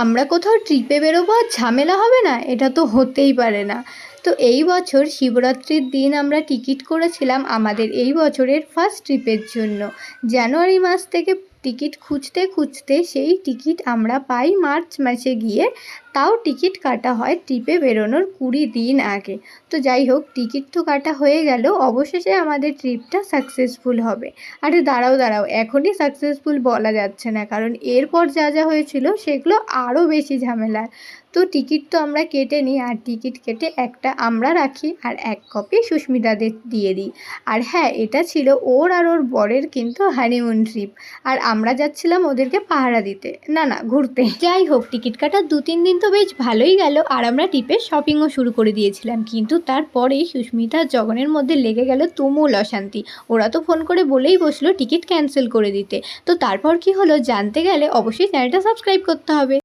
আমরা কোথাও ট্রিপে বেরোবো আর ঝামেলা হবে না, এটা তো হতেই পারে না। তো এই বছর শিবরাত্রির দিন আমরা টিকিট করেছিলাম আমাদের এই বছরের ফার্স্ট ট্রিপের জন্য। জানুয়ারি মাস থেকে টিকিট খুঁজতে খুঁজতে সেই টিকিট আমরা পাই মার্চ মাসে গিয়ে। তাও টিকিট কাটা হয় ট্রিপে বেরোনোর 20 দিন আগে। তো যাই হোক, টিকিট তো কাটা হয়ে গেল, অবশেষে আমাদের ট্রিপটা সাকসেসফুল হবে। আরে দাঁড়াও দাঁড়াও, এখনই সাকসেসফুল বলা যাচ্ছে না, কারণ এরপর যা যা হয়েছিল সেগুলো আরও বেশি ঝামেলার। তো টিকিট তো আমরা কেটে নিই, আর টিকিট কেটে একটা আমরা রাখি আর এক কপি সুস্মিতাদের দিয়ে দিই। আর হ্যাঁ, এটা ছিল ওর আর ওর বরের কিন্তু হানিমুন ট্রিপ, আর আমরা যাচ্ছিলাম ওদেরকে পাহারা দিতে, না না ঘুরতে। যাই হোক, টিকিট কাটার 2-3 দিন তো বেশ ভালোই গেল, আর আমরা ট্রিপের শপিংও শুরু করে দিয়েছিলাম। কিন্তু তারপরেই সুস্মিতা আর জগনের মধ্যে লেগে গেল তুমুল অশান্তি। ওরা তো ফোন করে বলেই বসলো টিকিট ক্যান্সেল করে দিতে। তো তারপর কি হলো জানতে গেলে অবশ্যই চ্যানেলটা সাবস্ক্রাইব করতে হবে।